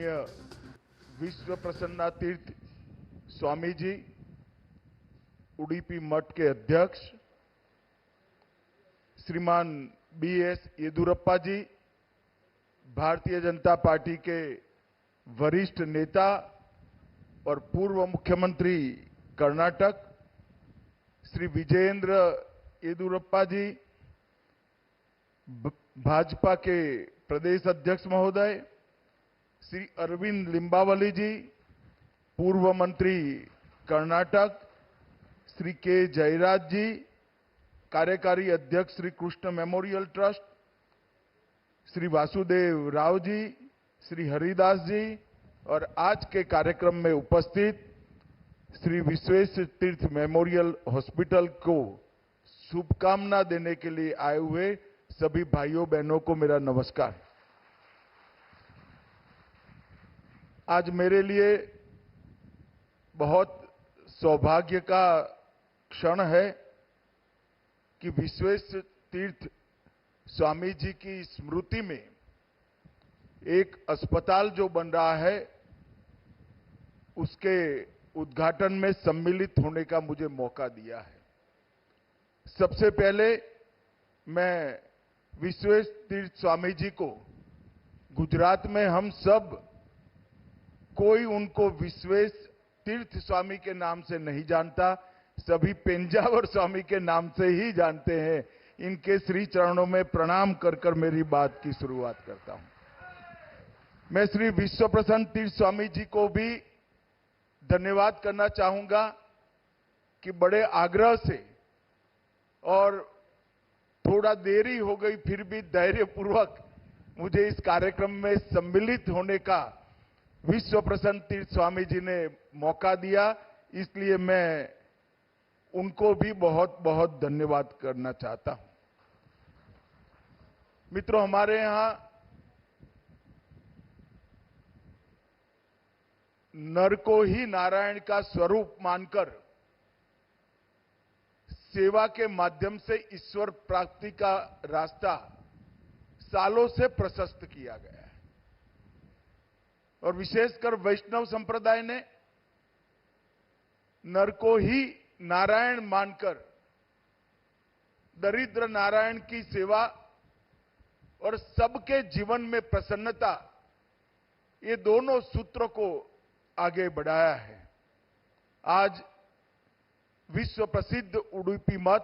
विश्व प्रसन्ना तीर्थ स्वामी जी, उडुपी मठ के अध्यक्ष श्रीमान बीएस येदुरप्पा जी, भारतीय जनता पार्टी के वरिष्ठ नेता और पूर्व मुख्यमंत्री कर्नाटक श्री विजयेंद्र येदुरप्पा जी, भाजपा के प्रदेश अध्यक्ष महोदय श्री अरविंद लिंबावली जी, पूर्व मंत्री कर्नाटक श्री के जयराज जी, कार्यकारी अध्यक्ष श्री कृष्ण मेमोरियल ट्रस्ट श्री वासुदेव राव जी, श्री हरिदास जी और आज के कार्यक्रम में उपस्थित श्री विश्वेश्वर तीर्थ मेमोरियल हॉस्पिटल को शुभकामना देने के लिए आए हुए सभी भाइयों बहनों को मेरा नमस्कार। आज मेरे लिए बहुत सौभाग्य का क्षण है कि विश्वेश्वर तीर्थ स्वामी जी की स्मृति में एक अस्पताल जो बन रहा है उसके उद्घाटन में सम्मिलित होने का मुझे मौका दिया है। सबसे पहले मैं विश्वेश्वर तीर्थ स्वामी जी को, गुजरात में हम सब कोई उनको विश्वेश्वर तीर्थ स्वामी के नाम से नहीं जानता, सभी पेंजावर स्वामी के नाम से ही जानते हैं। इनके श्री चरणों में प्रणाम कर कर मेरी बात की शुरुआत करता हूं। मैं श्री विश्व प्रसन्न तीर्थ स्वामी जी को भी धन्यवाद करना चाहूंगा कि बड़े आग्रह से और थोड़ा देरी हो गई फिर भी धैर्यपूर्वक मुझे इस कार्यक्रम में सम्मिलित होने का विश्व प्रसन्न तीर्थ स्वामी जी ने मौका दिया, इसलिए मैं उनको भी बहुत बहुत धन्यवाद करना चाहता हूं। मित्रों, हमारे यहां नर को ही नारायण का स्वरूप मानकर सेवा के माध्यम से ईश्वर प्राप्ति का रास्ता सालों से प्रशस्त किया गया है और विशेषकर वैष्णव संप्रदाय ने नर को ही नारायण मानकर दरिद्र नारायण की सेवा और सबके जीवन में प्रसन्नता, ये दोनों सूत्रों को आगे बढ़ाया है। आज विश्व प्रसिद्ध उडुपी मठ,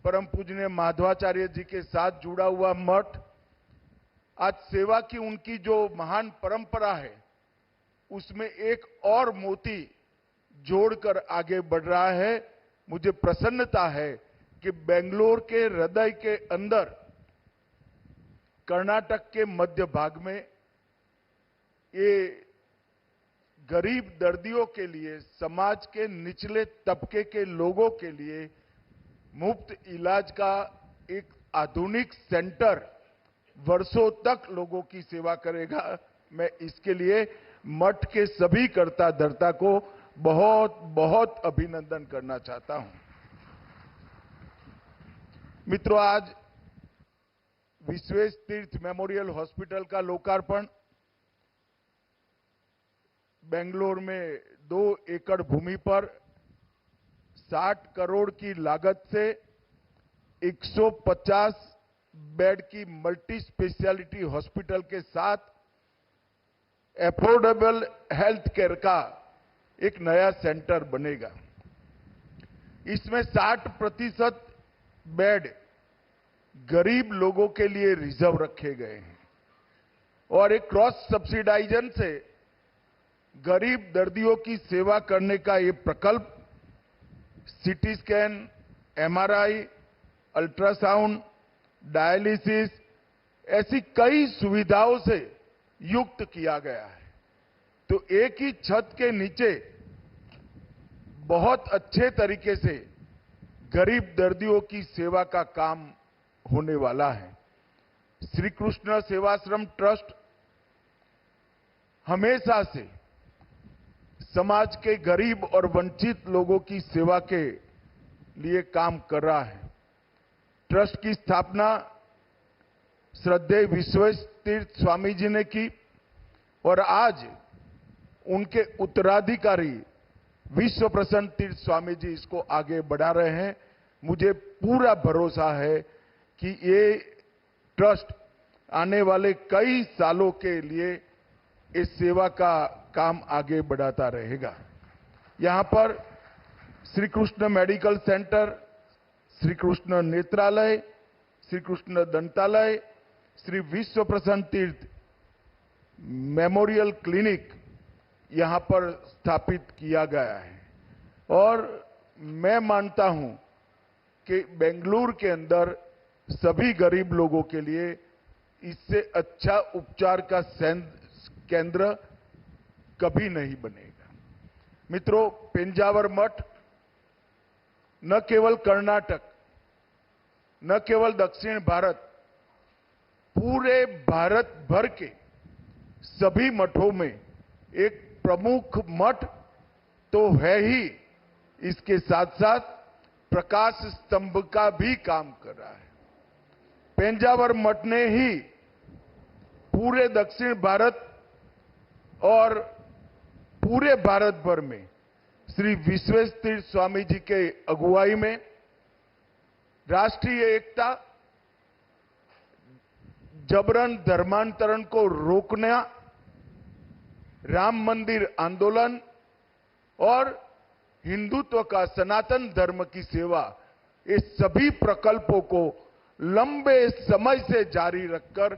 परम पूजनीय माधवाचार्य जी के साथ जुड़ा हुआ मठ, आज सेवा की उनकी जो महान परंपरा है उसमें एक और मोती जोड़कर आगे बढ़ रहा है। मुझे प्रसन्नता है कि बेंगलोर के हृदय के अंदर, कर्नाटक के मध्य भाग में, ये गरीब दर्दियों के लिए, समाज के निचले तबके के लोगों के लिए मुफ्त इलाज का एक आधुनिक सेंटर वर्षों तक लोगों की सेवा करेगा। मैं इसके लिए मठ के सभी कर्ता धर्ता को बहुत बहुत अभिनंदन करना चाहता हूं। मित्रों, आज विश्वेश्वर तीर्थ मेमोरियल हॉस्पिटल का लोकार्पण बेंगलोर में 2 एकड़ भूमि पर 60 करोड़ की लागत से 150 बेड की मल्टी स्पेशलिटी हॉस्पिटल के साथ अफोर्डेबल हेल्थ केयर का एक नया सेंटर बनेगा। इसमें 60% बेड गरीब लोगों के लिए रिजर्व रखे गए हैं और एक क्रॉस सब्सिडाइजेशन से गरीब दर्दियों की सेवा करने का ये प्रकल्प CT scan, MRI, ultrasound, dialysis ऐसी कई सुविधाओं से युक्त किया गया है। तो एक ही छत के नीचे बहुत अच्छे तरीके से गरीब दर्दियों की सेवा का काम होने वाला है। श्री कृष्ण सेवाश्रम ट्रस्ट हमेशा से समाज के गरीब और वंचित लोगों की सेवा के लिए काम कर रहा है। ट्रस्ट की स्थापना श्रद्धेय विश्वेश्वर तीर्थ स्वामी जी ने की और आज उनके उत्तराधिकारी विश्व प्रसन्न तीर्थ स्वामी जी इसको आगे बढ़ा रहे हैं। मुझे पूरा भरोसा है कि ये ट्रस्ट आने वाले कई सालों के लिए इस सेवा का काम आगे बढ़ाता रहेगा। यहां पर श्री कृष्ण मेडिकल सेंटर, श्री कृष्ण नेत्रालय, श्री कृष्ण दंतालय, श्री विश्व प्रसन्न तीर्थ मेमोरियल क्लिनिक यहां पर स्थापित किया गया है। और मैं मानता हूं कि बेंगलुरु के अंदर सभी गरीब लोगों के लिए इससे अच्छा उपचार का केंद्र कभी नहीं बनेगा। मित्रों, पेंजावर मठ न केवल कर्नाटक, न केवल दक्षिण भारत, पूरे भारत भर के सभी मठों में एक प्रमुख मठ तो है ही, इसके साथ साथ प्रकाश स्तंभ का भी काम कर रहा है। पेंजावर मठ ने ही पूरे दक्षिण भारत और पूरे भारत भर में श्री विश्वेशतीर्थ स्वामी जी के अगुवाई में राष्ट्रीय एकता, जबरन धर्मांतरण को रोकना, राम मंदिर आंदोलन और हिंदुत्व का, सनातन धर्म की सेवा, इस सभी प्रकल्पों को लंबे समय से जारी रखकर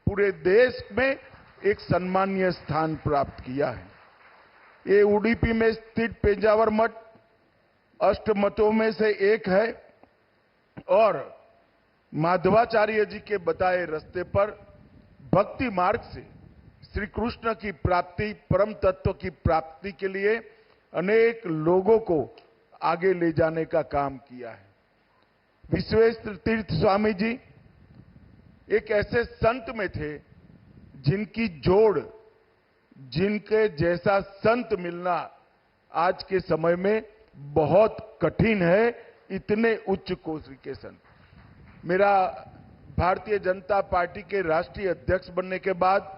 पूरे देश में एक सम्मानीय स्थान प्राप्त किया है। ये उडुपी में स्थित पेंजावर मठ अष्टमठों में से एक है और माधवाचार्य जी के बताए रास्ते पर भक्ति मार्ग से श्री कृष्ण की प्राप्ति, परम तत्व की प्राप्ति के लिए अनेक लोगों को आगे ले जाने का काम किया है। विश्वेशतीर्थ स्वामी जी एक ऐसे संत में थे जिनकी जोड़, जिनके जैसा संत मिलना आज के समय में बहुत कठिन है, इतने उच्च कोटि के संत। मेरा भारतीय जनता पार्टी के राष्ट्रीय अध्यक्ष बनने के बाद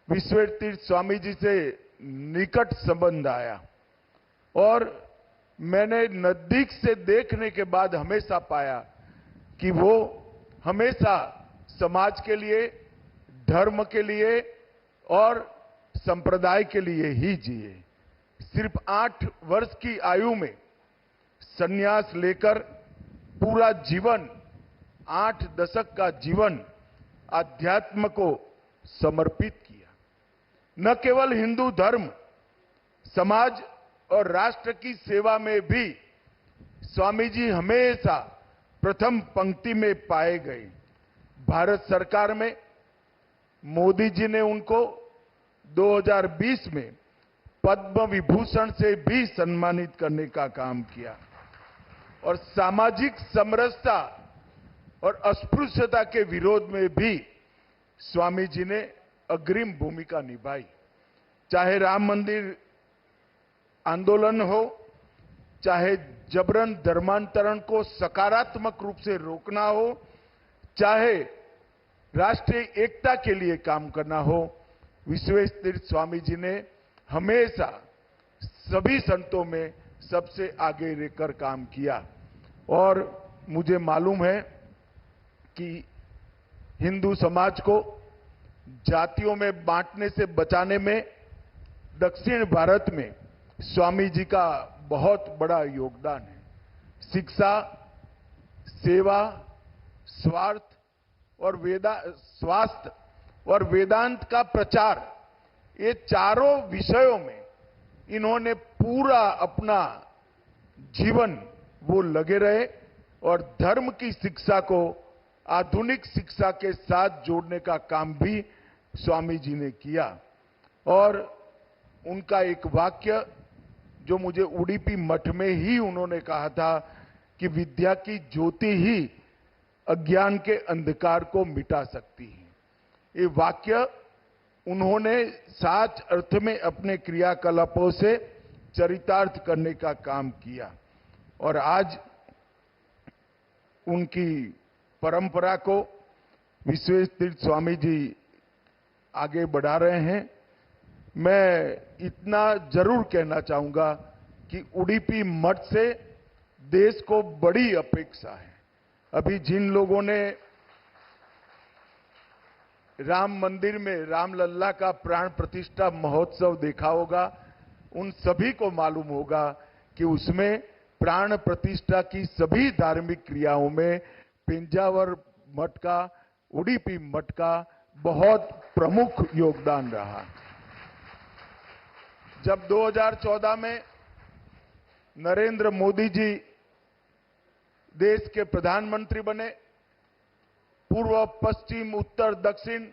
विश्वेशतीर्थ स्वामी जी से निकट संबंध आया और मैंने नजदीक से देखने के बाद हमेशा पाया कि वो हमेशा समाज के लिए, धर्म के लिए और संप्रदाय के लिए ही जिए। सिर्फ 8 वर्ष की आयु में संन्यास लेकर पूरा जीवन, 8 दशक का जीवन आध्यात्म को समर्पित किया। न केवल हिंदू धर्म, समाज और राष्ट्र की सेवा में भी स्वामी जी हमेशा प्रथम पंक्ति में पाए गए। भारत सरकार में मोदी जी ने उनको 2020 में पद्म विभूषण से भी सम्मानित करने का काम किया और सामाजिक समरसता और अस्पृश्यता के विरोध में भी स्वामी जी ने अग्रिम भूमिका निभाई। चाहे राम मंदिर आंदोलन हो, चाहे जबरन धर्मांतरण को सकारात्मक रूप से रोकना हो, चाहे राष्ट्रीय एकता के लिए काम करना हो, विश्वेशतीर्थ स्वामी जी ने हमेशा सभी संतों में सबसे आगे रहकर काम किया। और मुझे मालूम है कि हिंदू समाज को जातियों में बांटने से बचाने में दक्षिण भारत में स्वामी जी का बहुत बड़ा योगदान है। शिक्षा, सेवा, स्वास्थ्य और वेदांत का प्रचार, ये चारों विषयों में इन्होंने पूरा अपना जीवन वो लगे रहे और धर्म की शिक्षा को आधुनिक शिक्षा के साथ जोड़ने का काम भी स्वामी जी ने किया। और उनका एक वाक्य जो मुझे उडुपी मठ में ही उन्होंने कहा था कि विद्या की ज्योति ही अज्ञान के अंधकार को मिटा सकती है। ये वाक्य उन्होंने सच अर्थ में अपने क्रियाकलापों से चरितार्थ करने का काम किया और आज उनकी परंपरा को विश्वेशतीर्थ स्वामी जी आगे बढ़ा रहे हैं। मैं इतना जरूर कहना चाहूंगा कि उडुपी मठ से देश को बड़ी अपेक्षा है। अभी जिन लोगों ने राम मंदिर में रामलल्ला का प्राण प्रतिष्ठा महोत्सव देखा होगा, उन सभी को मालूम होगा कि उसमें प्राण प्रतिष्ठा की सभी धार्मिक क्रियाओं में पेंजावर मठ का, उडुपी मठ का बहुत प्रमुख योगदान रहा। जब 2014 में नरेंद्र मोदी जी देश के प्रधानमंत्री बने, पूर्व, पश्चिम, उत्तर, दक्षिण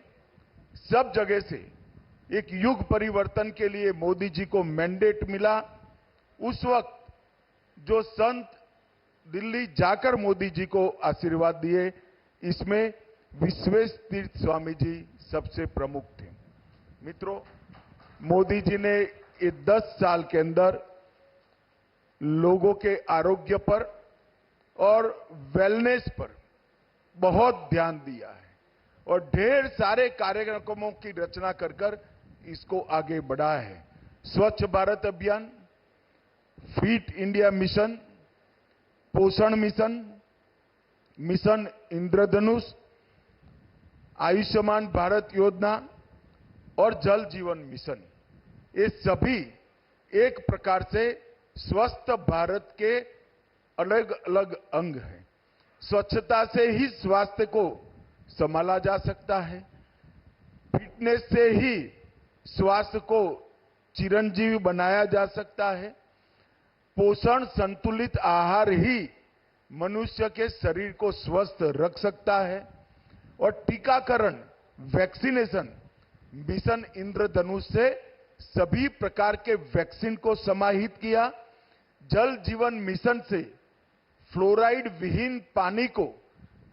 सब जगह से एक युग परिवर्तन के लिए मोदी जी को मैंडेट मिला। उस वक्त जो संत दिल्ली जाकर मोदी जी को आशीर्वाद दिए, इसमें विश्वेश तीर्थ स्वामी जी सबसे प्रमुख थे। मित्रों, मोदी जी ने ये 10 साल के अंदर लोगों के आरोग्य पर और वेलनेस पर बहुत ध्यान दिया है और ढेर सारे कार्यक्रमों की रचना कर इसको आगे बढ़ाया है। स्वच्छ भारत अभियान, फिट इंडिया मिशन, पोषण मिशन, मिशन इंद्रधनुष, आयुष्मान भारत योजना और जल जीवन मिशन, ये सभी एक प्रकार से स्वस्थ भारत के अलग अलग अंग हैं। स्वच्छता से ही स्वास्थ्य को संभाला जा सकता है, फिटनेस से ही स्वास्थ्य को चिरंजीवी बनाया जा सकता है, पोषण संतुलित आहार ही मनुष्य के शरीर को स्वस्थ रख सकता है और टीकाकरण, वैक्सीनेशन, मिशन इंद्रधनुष से सभी प्रकार के वैक्सीन को समाहित किया। जल जीवन मिशन से फ्लोराइड विहीन पानी को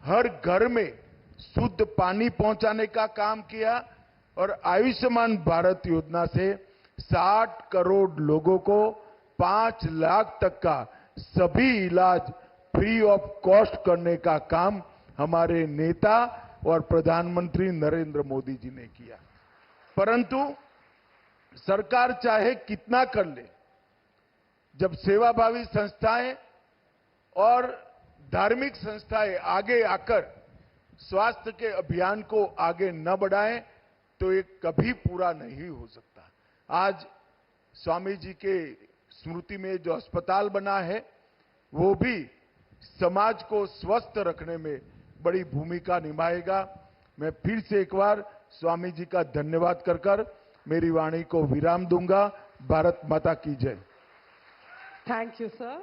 हर घर में शुद्ध पानी पहुंचाने का काम किया और आयुष्मान भारत योजना से 60 करोड़ लोगों को 5 लाख तक का सभी इलाज फ्री ऑफ कॉस्ट करने का काम हमारे नेता और प्रधानमंत्री नरेंद्र मोदी जी ने किया। परंतु सरकार चाहे कितना कर ले, जब सेवाभावी संस्थाएं और धार्मिक संस्थाएं आगे आकर स्वास्थ्य के अभियान को आगे न बढ़ाएं तो ये कभी पूरा नहीं हो सकता। आज स्वामी जी के स्मृति में जो अस्पताल बना है, वो भी समाज को स्वस्थ रखने में बड़ी भूमिका निभाएगा। मैं फिर से एक बार स्वामी जी का धन्यवाद कर मेरी वाणी को विराम दूंगा। भारत माता की जय। Thank you sir.